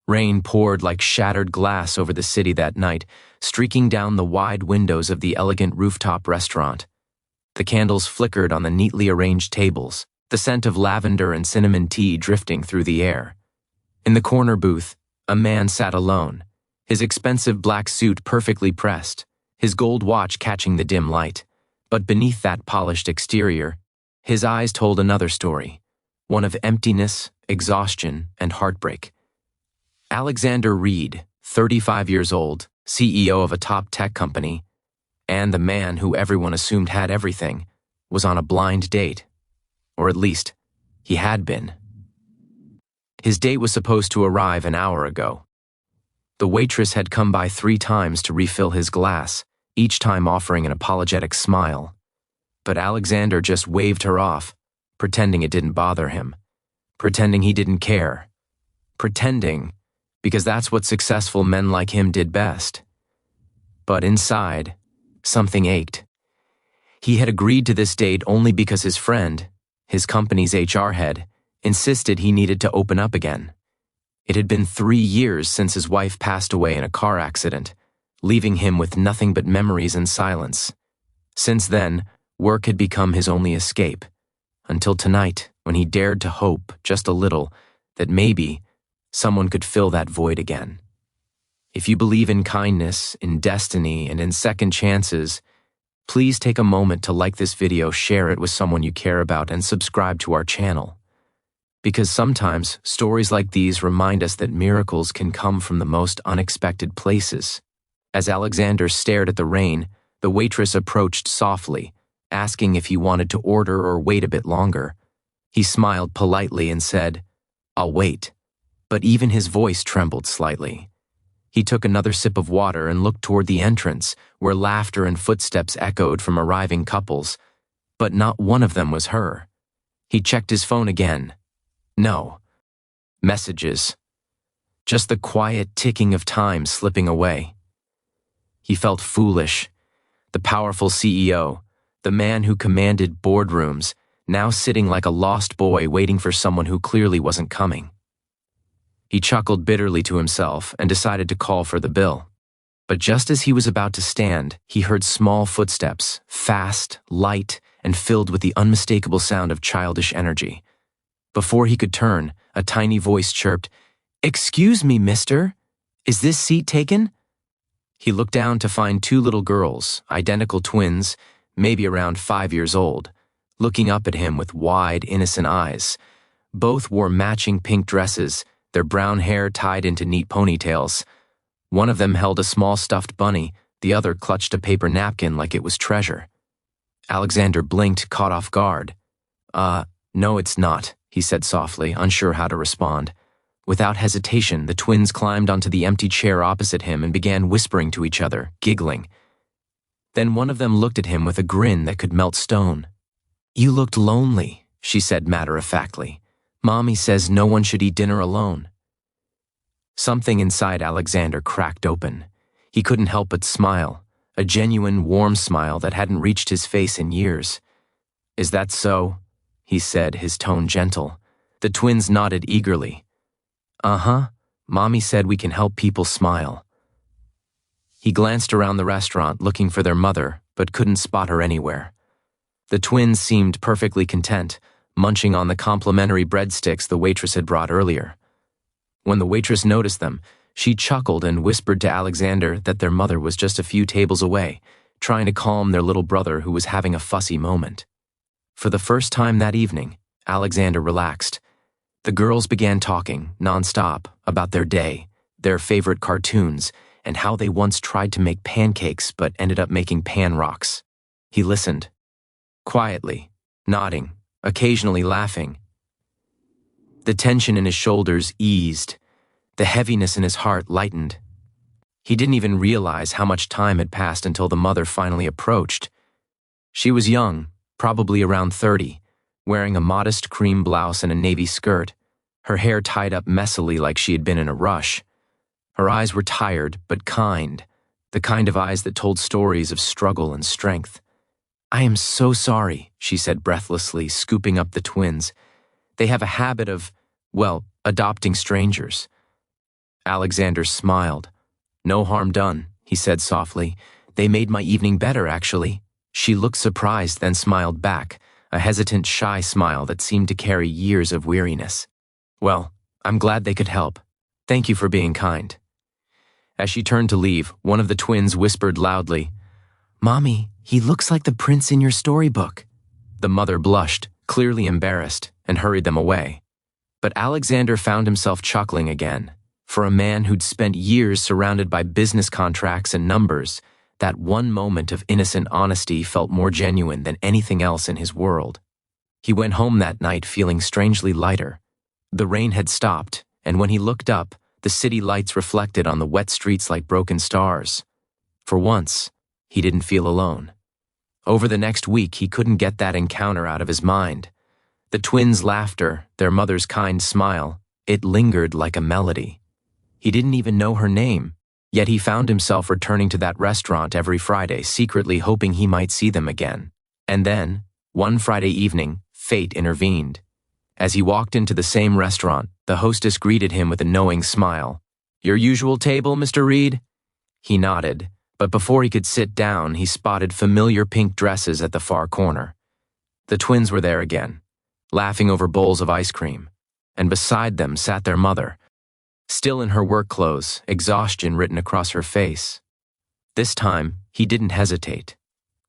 Rain poured like shattered glass over the city that night, streaking down the wide windows of the elegant rooftop restaurant. The candles flickered on the neatly arranged tables, the scent of lavender and cinnamon tea drifting through the air. In the corner booth, a man sat alone, his expensive black suit perfectly pressed, his gold watch catching the dim light. But beneath that polished exterior, his eyes told another story, one of emptiness, exhaustion, and heartbreak. Alexander Reed, 35 years old, CEO of a top tech company, and the man who everyone assumed had everything, was on a blind date. Or at least, he had been. His date was supposed to arrive an hour ago. The waitress had come by 3 times to refill his glass, each time offering an apologetic smile. But Alexander just waved her off, pretending it didn't bother him, pretending he didn't care, pretending because that's what successful men like him did best. But inside, something ached. He had agreed to this date only because his friend, his company's HR head, insisted he needed to open up again. It had been 3 years since his wife passed away in a car accident, leaving him with nothing but memories and silence. Since then, work had become his only escape, until tonight, when he dared to hope, just a little, that maybe someone could fill that void again. If you believe in kindness, in destiny, and in second chances, please take a moment to like this video, share it with someone you care about, and subscribe to our channel. Because sometimes, stories like these remind us that miracles can come from the most unexpected places. As Alexander stared at the rain, the waitress approached softly, asking if he wanted to order or wait a bit longer. He smiled politely and said, "I'll wait." But even his voice trembled slightly. He took another sip of water and looked toward the entrance, where laughter and footsteps echoed from arriving couples, but not one of them was her. He checked his phone again. No. Messages. Just the quiet ticking of time slipping away. He felt foolish. The powerful CEO, the man who commanded boardrooms, now sitting like a lost boy waiting for someone who clearly wasn't coming. He chuckled bitterly to himself and decided to call for the bill. But just as he was about to stand, he heard small footsteps, fast, light, and filled with the unmistakable sound of childish energy. Before he could turn, a tiny voice chirped, "Excuse me, mister. Is this seat taken?" He looked down to find 2 little girls, identical twins, maybe around 5 years old, looking up at him with wide, innocent eyes. Both wore matching pink dresses, their brown hair tied into neat ponytails. One of them held a small stuffed bunny, the other clutched a paper napkin like it was treasure. Alexander blinked, caught off guard. No, it's not," he said softly, unsure how to respond. Without hesitation, the twins climbed onto the empty chair opposite him and began whispering to each other, giggling. Then one of them looked at him with a grin that could melt stone. "You looked lonely," she said matter-of-factly. "Mommy says no one should eat dinner alone." Something inside Alexander cracked open. He couldn't help but smile, a genuine, warm smile that hadn't reached his face in years. "Is that so?" he said, his tone gentle. The twins nodded eagerly. "Uh-huh. Mommy said we can help people smile." He glanced around the restaurant looking for their mother, but couldn't spot her anywhere. The twins seemed perfectly content, munching on the complimentary breadsticks the waitress had brought earlier. When the waitress noticed them, she chuckled and whispered to Alexander that their mother was just a few tables away, trying to calm their little brother who was having a fussy moment. For the first time that evening, Alexander relaxed. The girls began talking, nonstop, about their day, their favorite cartoons, and how they once tried to make pancakes but ended up making pan rocks. He listened, quietly, nodding, occasionally laughing. The tension in his shoulders eased. The heaviness in his heart lightened. He didn't even realize how much time had passed until the mother finally approached. She was young, probably around 30, wearing a modest cream blouse and a navy skirt, her hair tied up messily like she had been in a rush. Her eyes were tired but kind, the kind of eyes that told stories of struggle and strength. "I am so sorry," she said breathlessly, scooping up the twins. "They have a habit of, well, adopting strangers." Alexander smiled. "No harm done," he said softly. "They made my evening better, actually." She looked surprised, then smiled back, a hesitant, shy smile that seemed to carry years of weariness. "Well, I'm glad they could help. Thank you for being kind." As she turned to leave, one of the twins whispered loudly, "Mommy, he looks like the prince in your storybook." The mother blushed, clearly embarrassed, and hurried them away. But Alexander found himself chuckling again. For a man who'd spent years surrounded by business contracts and numbers, that one moment of innocent honesty felt more genuine than anything else in his world. He went home that night feeling strangely lighter. The rain had stopped, and when he looked up, the city lights reflected on the wet streets like broken stars. For once, he didn't feel alone. Over the next week, he couldn't get that encounter out of his mind. The twins' laughter, their mother's kind smile, it lingered like a melody. He didn't even know her name, yet he found himself returning to that restaurant every Friday, secretly hoping he might see them again. And then, one Friday evening, fate intervened. As he walked into the same restaurant, the hostess greeted him with a knowing smile. "Your usual table, Mr. Reed?" He nodded, but before he could sit down, he spotted familiar pink dresses at the far corner. The twins were there again, laughing over bowls of ice cream, and beside them sat their mother, still in her work clothes, exhaustion written across her face. This time, he didn't hesitate.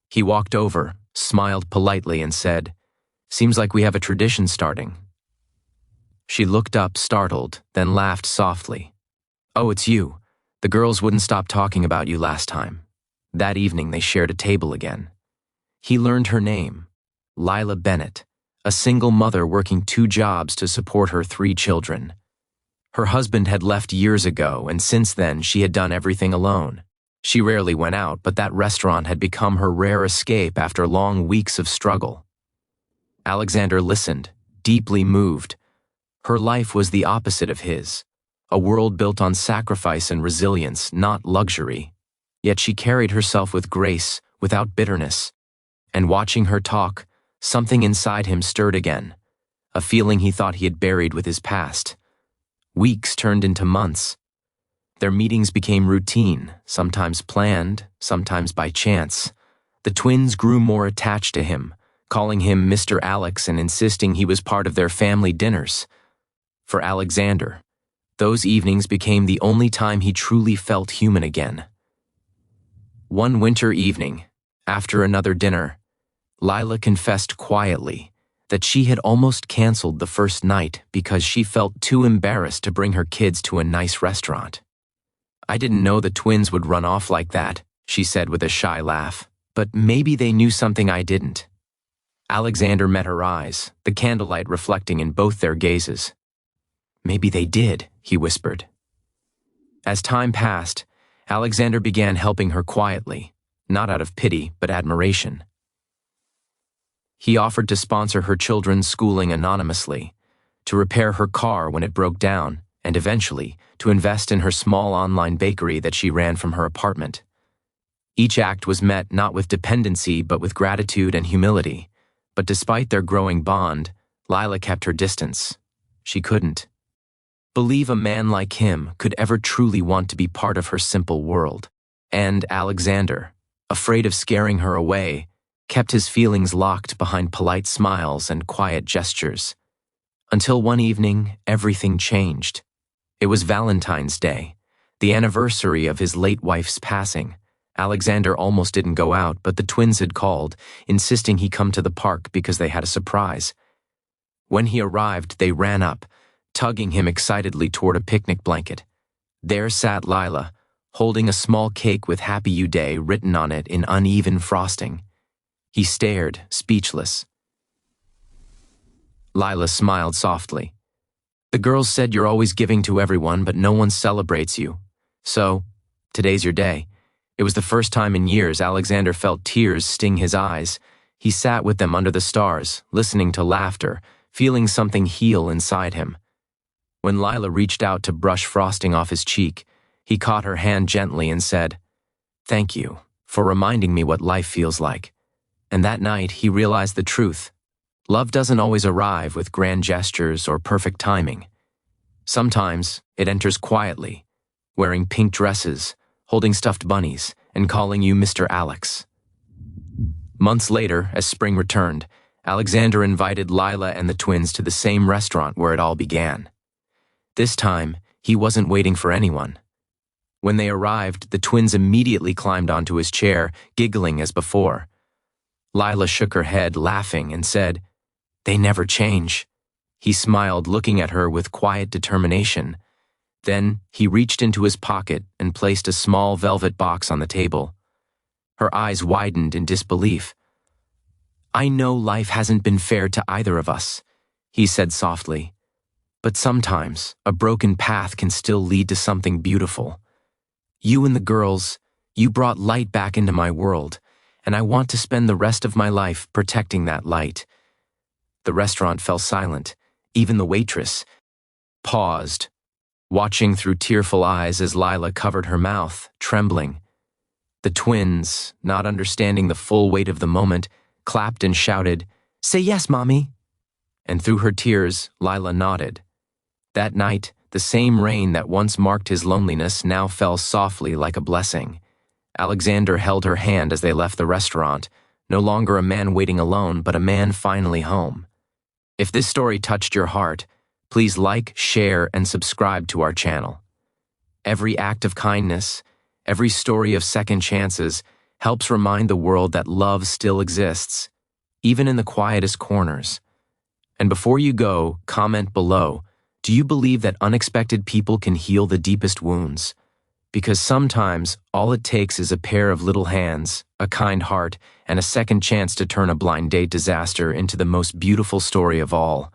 He walked over, smiled politely, and said, "Seems like we have a tradition starting." She looked up, startled, then laughed softly. "Oh, it's you. The girls wouldn't stop talking about you last time." That evening, they shared a table again. He learned her name, Lila Bennett, a single mother working 2 jobs to support her 3 children. Her husband had left years ago, and since then she had done everything alone. She rarely went out, but that restaurant had become her rare escape after long weeks of struggle. Alexander listened, deeply moved. Her life was the opposite of his, a world built on sacrifice and resilience, not luxury. Yet she carried herself with grace, without bitterness. And watching her talk, something inside him stirred again, a feeling he thought he had buried with his past. Weeks turned into months. Their meetings became routine, sometimes planned, sometimes by chance. The twins grew more attached to him, calling him Mr. Alex and insisting he was part of their family dinners. For Alexander, those evenings became the only time he truly felt human again. One winter evening, after another dinner, Lila confessed quietly that she had almost canceled the first night because she felt too embarrassed to bring her kids to a nice restaurant. "I didn't know the twins would run off like that," she said with a shy laugh, "but maybe they knew something I didn't." Alexander met her eyes, the candlelight reflecting in both their gazes. "Maybe they did," he whispered. As time passed, Alexander began helping her quietly, not out of pity, but admiration. He offered to sponsor her children's schooling anonymously, to repair her car when it broke down, and eventually to invest in her small online bakery that she ran from her apartment. Each act was met not with dependency but with gratitude and humility. But despite their growing bond, Lila kept her distance. She couldn't believe a man like him could ever truly want to be part of her simple world. And Alexander, afraid of scaring her away, kept his feelings locked behind polite smiles and quiet gestures. Until one evening, everything changed. It was Valentine's Day, the anniversary of his late wife's passing. Alexander almost didn't go out, but the twins had called, insisting he come to the park because they had a surprise. When he arrived, they ran up, tugging him excitedly toward a picnic blanket. There sat Lila, holding a small cake with "Happy You Day" written on it in uneven frosting. He stared, speechless. Lila smiled softly. "The girls said you're always giving to everyone, but no one celebrates you. So, today's your day." It was the first time in years Alexander felt tears sting his eyes. He sat with them under the stars, listening to laughter, feeling something heal inside him. When Lila reached out to brush frosting off his cheek, he caught her hand gently and said, "Thank you for reminding me what life feels like." And that night he realized the truth. Love doesn't always arrive with grand gestures or perfect timing. Sometimes it enters quietly, wearing pink dresses, holding stuffed bunnies, and calling you Mr. Alex. Months later, as spring returned, Alexander invited Lila and the twins to the same restaurant where it all began. This time, he wasn't waiting for anyone. When they arrived, the twins immediately climbed onto his chair, giggling as before. Lila shook her head, laughing, and said, "They never change." He smiled, looking at her with quiet determination. Then he reached into his pocket and placed a small velvet box on the table. Her eyes widened in disbelief. "I know life hasn't been fair to either of us," he said softly. "But sometimes a broken path can still lead to something beautiful. You and the girls, you brought light back into my world, and I want to spend the rest of my life protecting that light." The restaurant fell silent. Even the waitress paused, watching through tearful eyes as Lila covered her mouth, trembling. The twins, not understanding the full weight of the moment, clapped and shouted, "Say yes, Mommy!" And through her tears, Lila nodded. That night, the same rain that once marked his loneliness now fell softly like a blessing. Alexander held her hand as they left the restaurant, no longer a man waiting alone, but a man finally home. If this story touched your heart, please like, share, and subscribe to our channel. Every act of kindness, every story of second chances, helps remind the world that love still exists, even in the quietest corners. And before you go, comment below, do you believe that unexpected people can heal the deepest wounds? Because sometimes all it takes is a pair of little hands, a kind heart, and a second chance to turn a blind date disaster into the most beautiful story of all.